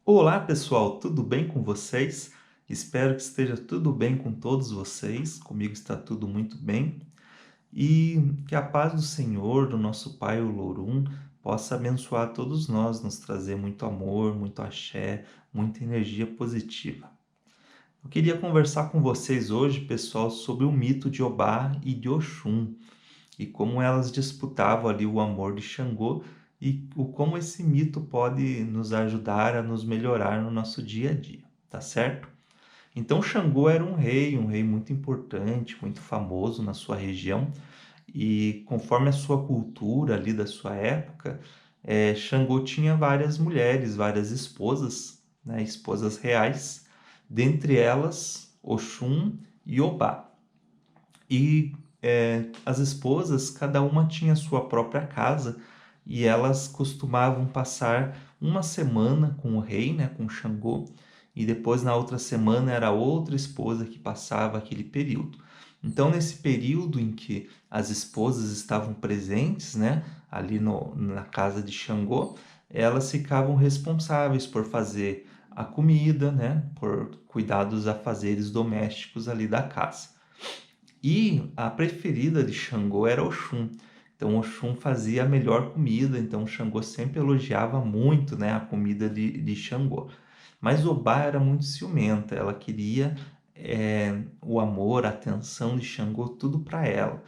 Olá pessoal, tudo bem com vocês? Espero que esteja tudo bem com todos vocês. Comigo está tudo muito bem. E que a paz do Senhor, do nosso Pai, o Lorum, possa abençoar todos nós, nos trazer muito amor, muito axé, muita energia positiva. Eu queria conversar com vocês hoje, pessoal, sobre o mito de Obá e de Oxum e como elas disputavam ali o amor de Xangô e como esse mito pode nos ajudar a nos melhorar no nosso dia a dia, tá certo? Então Xangô era um rei muito importante, muito famoso na sua região e conforme a sua cultura ali da sua época, Xangô tinha várias mulheres, várias esposas, né, esposas reais, dentre elas Oxum e Obá. E as esposas, cada uma tinha sua própria casa e elas costumavam passar uma semana com o rei, né, com Xangô, e depois na outra semana era outra esposa que passava aquele período. Então, nesse período em que as esposas estavam presentes, né, ali na casa de Xangô, elas ficavam responsáveis por fazer a comida, né, por cuidar dos afazeres domésticos ali da casa. E a preferida de Xangô era Oxum. Então Oxum fazia a melhor comida, então Xangô sempre elogiava muito, né, a comida de Xangô. Mas Obá era muito ciumenta, ela queria o amor, a atenção de Xangô, tudo para ela.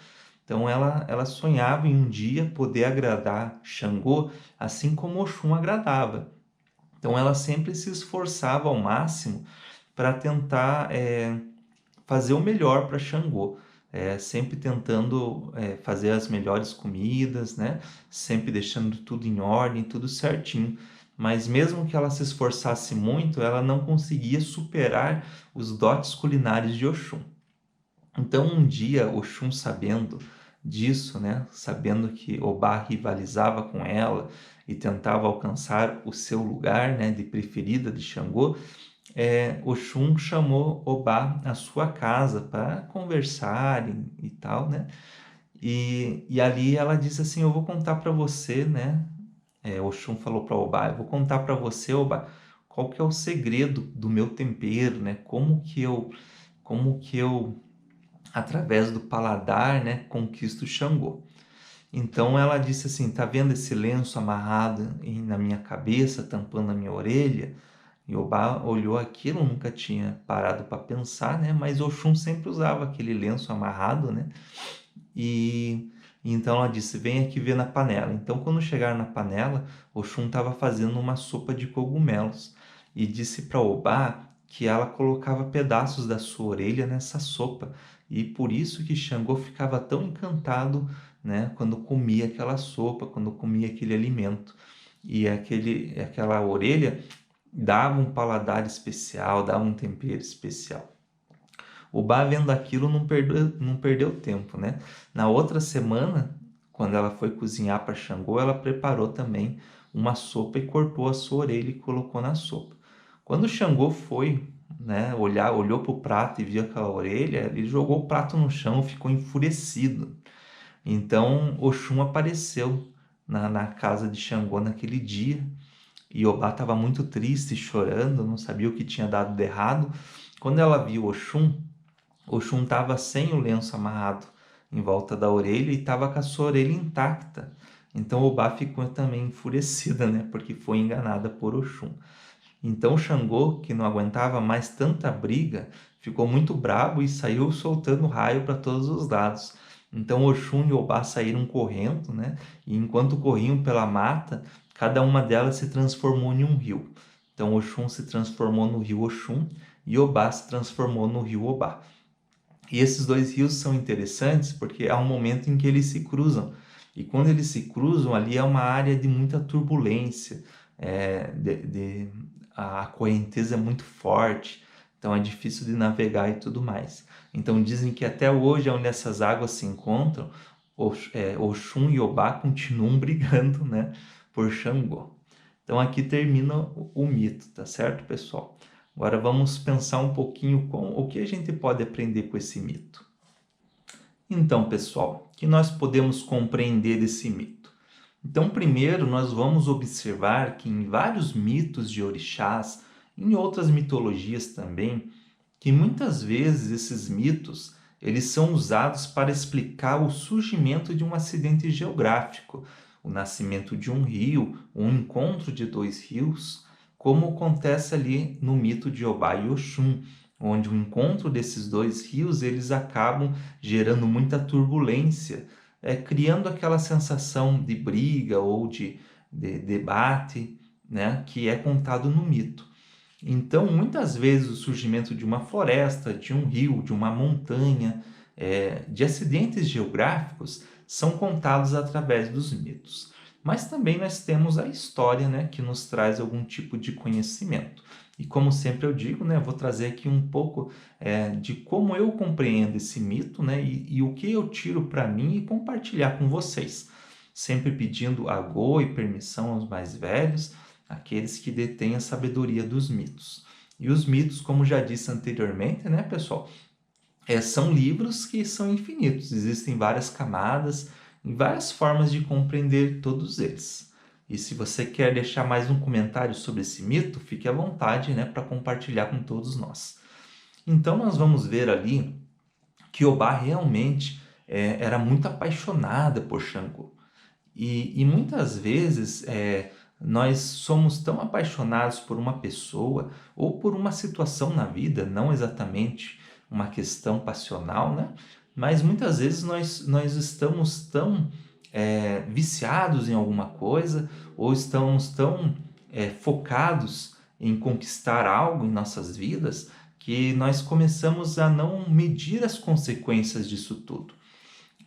Então ela sonhava em um dia poder agradar Xangô, assim como Oxum agradava. Então ela sempre se esforçava ao máximo para tentar fazer o melhor para Xangô, sempre tentando fazer as melhores comidas, né? Sempre deixando tudo em ordem, tudo certinho. Mas mesmo que ela se esforçasse muito, ela não conseguia superar os dotes culinários de Oxum. Então um dia Oxum, sabendo disso, né? Sabendo que Obá rivalizava com ela e tentava alcançar o seu lugar, né, de preferida de Xangô, Oxum chamou Obá à sua casa para conversarem e tal, né? E ali ela disse assim, eu vou contar para você, né? Oxum falou para Obá, eu vou contar para você, Obá, qual que é o segredo do meu tempero, né? Como que eu, através do paladar, né, conquisto Xangô. Então ela disse assim, tá vendo esse lenço amarrado na minha cabeça, tampando a minha orelha? Yobá olhou aquilo, nunca tinha parado para pensar, né? Mas Oxum sempre usava aquele lenço amarrado, né? E então ela disse: vem aqui ver na panela. Então, quando chegaram na panela, Oxum estava fazendo uma sopa de cogumelos e disse para Obá que ela colocava pedaços da sua orelha nessa sopa. E por isso que Xangô ficava tão encantado, né, quando comia aquela sopa, quando comia aquele alimento. E aquela orelha dava um paladar especial, dava um tempero especial. O Bá, vendo aquilo, não perdeu tempo, né? Na outra semana, quando ela foi cozinhar para Xangô, ela preparou também uma sopa e cortou a sua orelha e colocou na sopa. Quando Xangô foi, né, olhou para o prato e viu aquela orelha, ele jogou o prato no chão, ficou enfurecido. Então Oxum apareceu na casa de Xangô naquele dia. E Obá estava muito triste, chorando, não sabia o que tinha dado de errado. Quando ela viu Oxum estava sem o lenço amarrado em volta da orelha e estava com a sua orelha intacta. Então Obá ficou também enfurecida, né? Porque foi enganada por Oxum. Então Xangô, que não aguentava mais tanta briga, ficou muito brabo e saiu soltando raio para todos os lados. Então Oxum e Obá saíram correndo, né? E enquanto corriam pela mata, cada uma delas se transformou em um rio. Então Oxum se transformou no rio Oxum e Obá se transformou no rio Obá. E esses dois rios são interessantes porque há um momento em que eles se cruzam. E quando eles se cruzam, ali é uma área de muita turbulência, a correnteza é muito forte, então é difícil de navegar e tudo mais. Então dizem que até hoje, onde essas águas se encontram, Oxum e Obá continuam brigando, né, por Xangô. Então aqui termina o mito, tá certo, pessoal? Agora vamos pensar um pouquinho com o que a gente pode aprender com esse mito. Então, pessoal, o que nós podemos compreender desse mito? Então, primeiro, nós vamos observar que em vários mitos de orixás, em outras mitologias também, que muitas vezes esses mitos eles são usados para explicar o surgimento de um acidente geográfico, o nascimento de um rio, o encontro de dois rios, como acontece ali no mito de Obá e Oxum, onde o encontro desses dois rios eles acabam gerando muita turbulência, criando aquela sensação de briga ou de debate, né, que é contado no mito. Então, muitas vezes o surgimento de uma floresta, de um rio, de uma montanha, de acidentes geográficos são contados através dos mitos. Mas também nós temos a história, né, que nos traz algum tipo de conhecimento. E como sempre eu digo, né, vou trazer aqui um pouco de como eu compreendo esse mito, né, e o que eu tiro para mim e compartilhar com vocês. Sempre pedindo agô e permissão aos mais velhos, aqueles que detêm a sabedoria dos mitos. E os mitos, como já disse anteriormente, né, pessoal, são livros que são infinitos, existem várias camadas e várias formas de compreender todos eles. E se você quer deixar mais um comentário sobre esse mito, fique à vontade, né, para compartilhar com todos nós. Então nós vamos ver ali que Obá realmente era muito apaixonada por Xangô. E muitas vezes nós somos tão apaixonados por uma pessoa ou por uma situação na vida, não exatamente uma questão passional, né? Mas muitas vezes nós estamos tão viciados em alguma coisa ou estamos tão focados em conquistar algo em nossas vidas que nós começamos a não medir as consequências disso tudo.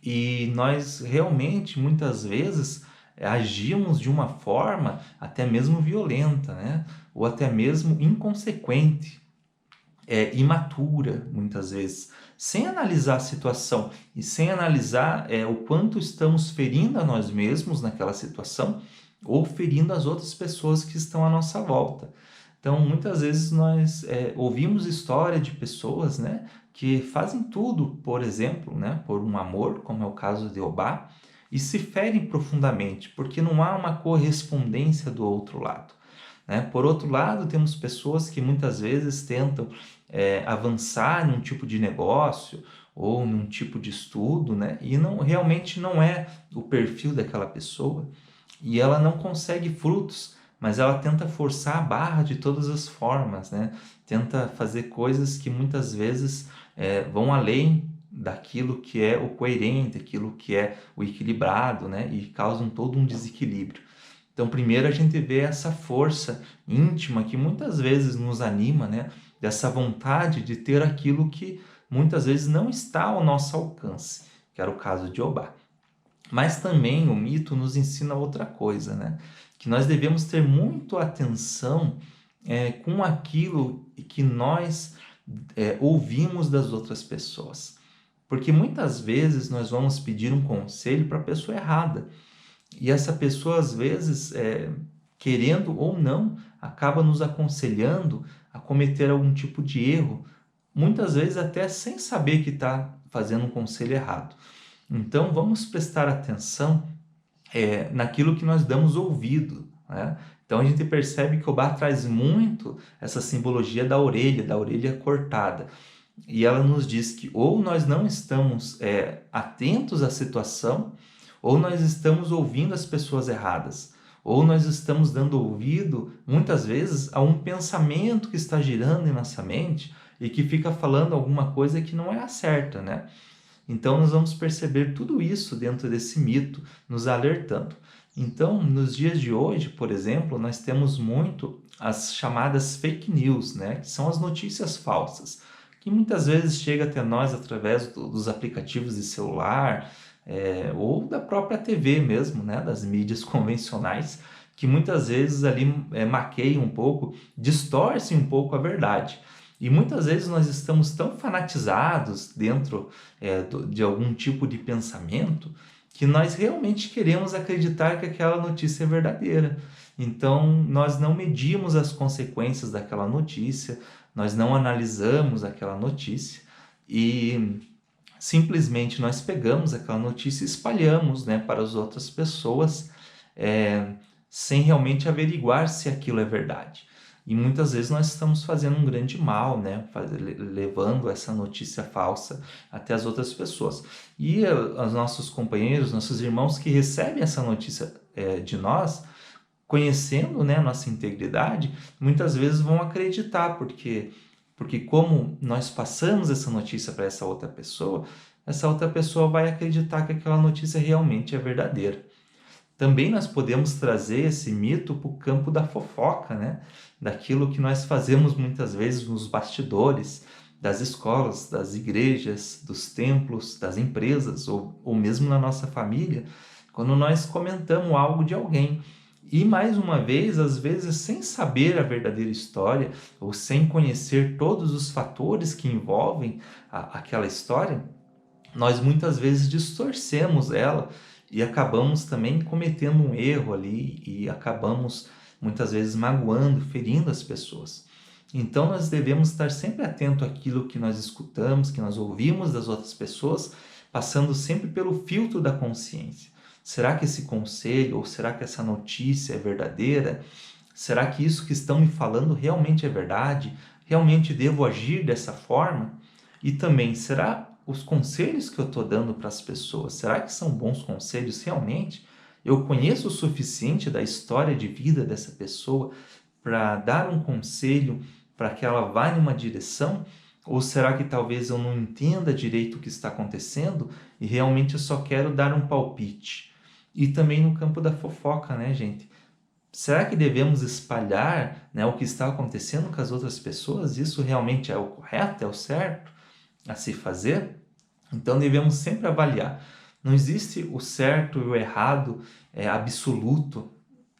E nós realmente, muitas vezes, agimos de uma forma até mesmo violenta, né? Ou até mesmo inconsequente, imatura, muitas vezes, sem analisar a situação e sem analisar o quanto estamos ferindo a nós mesmos naquela situação ou ferindo as outras pessoas que estão à nossa volta. Então, muitas vezes nós ouvimos história de pessoas, né, que fazem tudo, por exemplo, né, por um amor, como é o caso de Obá, e se ferem profundamente, porque não há uma correspondência do outro lado, né? Por outro lado, temos pessoas que muitas vezes tentam avançar num tipo de negócio ou num tipo de estudo, né, e realmente não é o perfil daquela pessoa, e ela não consegue frutos, mas ela tenta forçar a barra de todas as formas, né? Tenta fazer coisas que muitas vezes vão além daquilo que é o coerente, aquilo que é o equilibrado, né? E causam todo um desequilíbrio. Então, primeiro a gente vê essa força íntima que muitas vezes nos anima, né? Dessa vontade de ter aquilo que muitas vezes não está ao nosso alcance, que era o caso de Obá. Mas também o mito nos ensina outra coisa, né? Que nós devemos ter muito atenção com aquilo que nós ouvimos das outras pessoas. Porque muitas vezes nós vamos pedir um conselho para a pessoa errada. E essa pessoa, às vezes, querendo ou não, acaba nos aconselhando a cometer algum tipo de erro, muitas vezes até sem saber que está fazendo um conselho errado. Então, vamos prestar atenção naquilo que nós damos ouvido, né? Então, a gente percebe que o Bach traz muito essa simbologia da orelha cortada. E ela nos diz que ou nós não estamos atentos à situação, ou nós estamos ouvindo as pessoas erradas, ou nós estamos dando ouvido, muitas vezes, a um pensamento que está girando em nossa mente e que fica falando alguma coisa que não é a certa, né? Então, nós vamos perceber tudo isso dentro desse mito, nos alertando. Então, nos dias de hoje, por exemplo, nós temos muito as chamadas fake news, né? Que são as notícias falsas, que muitas vezes chega até nós através dos aplicativos de celular, ou da própria TV mesmo, né? Das mídias convencionais, que muitas vezes ali maqueiam um pouco, distorcem um pouco a verdade. E muitas vezes nós estamos tão fanatizados dentro de algum tipo de pensamento que nós realmente queremos acreditar que aquela notícia é verdadeira. Então, nós não medimos as consequências daquela notícia, nós não analisamos aquela notícia e simplesmente nós pegamos aquela notícia e espalhamos, né, para as outras pessoas sem realmente averiguar se aquilo é verdade. E muitas vezes nós estamos fazendo um grande mal, né? Levando essa notícia falsa até as outras pessoas. E os nossos companheiros, nossos irmãos que recebem essa notícia de nós, conhecendo, né, nossa integridade, muitas vezes vão acreditar, porque como nós passamos essa notícia para essa outra pessoa vai acreditar que aquela notícia realmente é verdadeira. Também nós podemos trazer esse mito para o campo da fofoca, né? Daquilo que nós fazemos muitas vezes nos bastidores das escolas, das igrejas, dos templos, das empresas ou mesmo na nossa família, quando nós comentamos algo de alguém. E mais uma vez, às vezes sem saber a verdadeira história ou sem conhecer todos os fatores que envolvem aquela história, nós muitas vezes distorcemos ela e acabamos também cometendo um erro ali e acabamos muitas vezes magoando, ferindo as pessoas. Então nós devemos estar sempre atento àquilo que nós escutamos, que nós ouvimos das outras pessoas, passando sempre pelo filtro da consciência. Será que esse conselho ou será que essa notícia é verdadeira? Será que isso que estão me falando realmente é verdade? Realmente devo agir dessa forma? E também, será os conselhos que eu estou dando para as pessoas, será que são bons conselhos realmente? Eu conheço o suficiente da história de vida dessa pessoa para dar um conselho para que ela vá numa direção? Ou será que talvez eu não entenda direito o que está acontecendo e realmente eu só quero dar um palpite? E também no campo da fofoca, né, gente? Será que devemos espalhar, né, o que está acontecendo com as outras pessoas? Isso realmente é o correto, é o certo a se fazer? Então devemos sempre avaliar. Não existe o certo e o errado absoluto.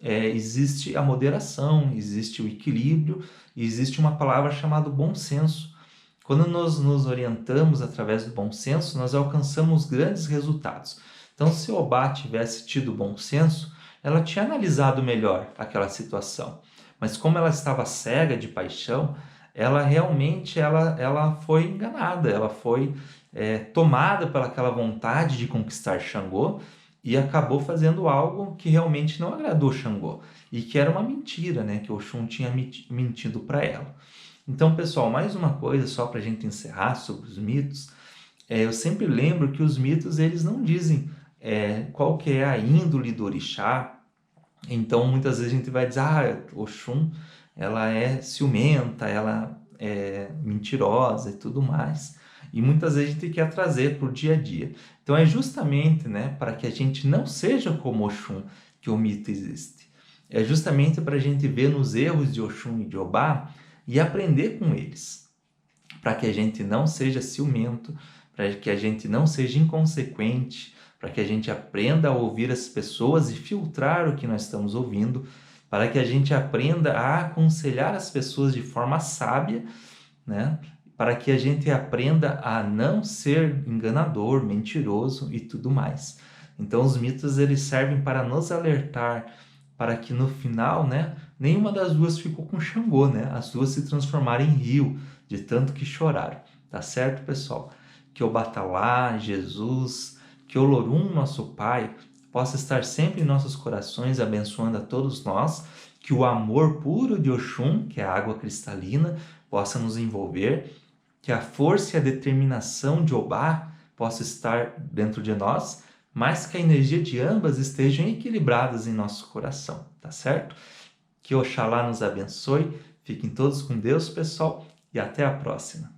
Existe a moderação, existe o equilíbrio e existe uma palavra chamada bom senso. Quando nós nos orientamos através do bom senso, nós alcançamos grandes resultados. Então, se Obá tivesse tido bom senso, ela tinha analisado melhor aquela situação. Mas como ela estava cega de paixão, ela realmente ela foi enganada, ela foi tomada pelaquela vontade de conquistar Xangô e acabou fazendo algo que realmente não agradou Xangô e que era uma mentira, né? Que Oxum tinha mentido para ela. Então, pessoal, mais uma coisa só para a gente encerrar sobre os mitos. Eu sempre lembro que os mitos eles não dizem qual que é a índole do orixá. Então, muitas vezes a gente vai dizer, Oxum, ela é ciumenta, ela é mentirosa e tudo mais. E muitas vezes a gente quer trazer para o dia a dia. Então, é justamente, né, para que a gente não seja como Oxum que o mito existe. É justamente para a gente ver nos erros de Oxum e de Obá e aprender com eles. Para que a gente não seja ciumento, para que a gente não seja inconsequente, para que a gente aprenda a ouvir as pessoas e filtrar o que nós estamos ouvindo, para que a gente aprenda a aconselhar as pessoas de forma sábia, né? Para que a gente aprenda a não ser enganador, mentiroso e tudo mais. Então os mitos eles servem para nos alertar, para que no final, né, nenhuma das duas ficou com Xangô, né? As duas se transformaram em rio, de tanto que choraram. Tá certo, pessoal? Que o Batalá, Jesus, que o Lorum, nosso Pai, possa estar sempre em nossos corações, abençoando a todos nós, que o amor puro de Oxum, que é a água cristalina, possa nos envolver, que a força e a determinação de Obá possa estar dentro de nós, mas que a energia de ambas estejam equilibradas em nosso coração, tá certo? Que Oxalá nos abençoe, fiquem todos com Deus, pessoal, e até a próxima.